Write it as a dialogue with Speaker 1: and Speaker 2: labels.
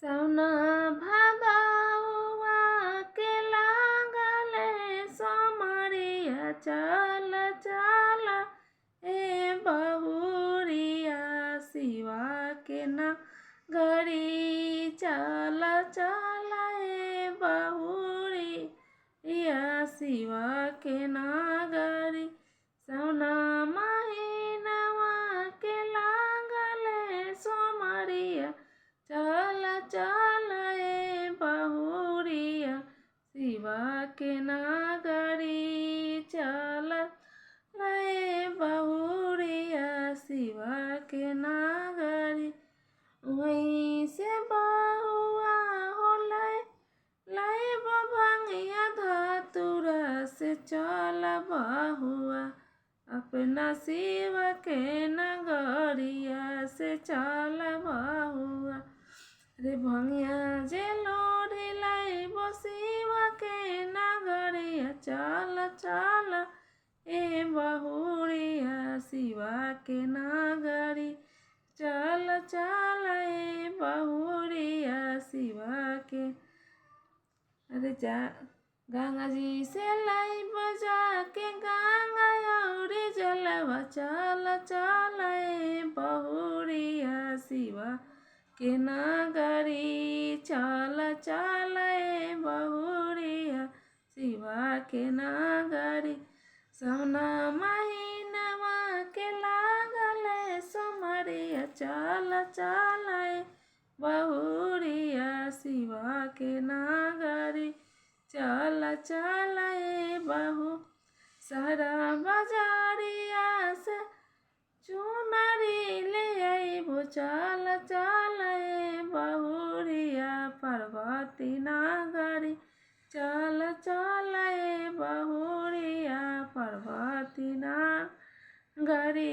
Speaker 1: सौना भादौआ के लागले सोमरिया चल चल ए बहुरिया शिवा के नगरी चल चल ए बहुरिया शिवा के नगरी सौना महीनवा के लागले सोमरिया चल चल ए बहुरिया शिवा के नगरी चल ए बहुरिया शिवा के नगरी वहीं से बहुआ हो लय भंगिया धतुरा से चल बहुआ अपना शिव के नगरिया से चल बहुआ रे भंगिया जे लोढ़ी लाइबो शिव के नगरिया चल चल ए बहुरिया शिवा के नगरी चल चल ए बहुरिया शिवा के अरे जा गंगा जी से लाई बजा के गंगा और जलवा चल चल ए बहुरिया शिवा के नगरी चल चल ए बहुरिया शिवा के नगरी सौना महीनवा के लागले सोमरिया चल चल ए बहुरिया शिवा के नगरी चल चल ए बहु सारा बाजारिया से चुनरी ले आइबो चल चल ए बहुरिया पार्वती नगरी चल चल ए बहुरिया पार्वती नगरी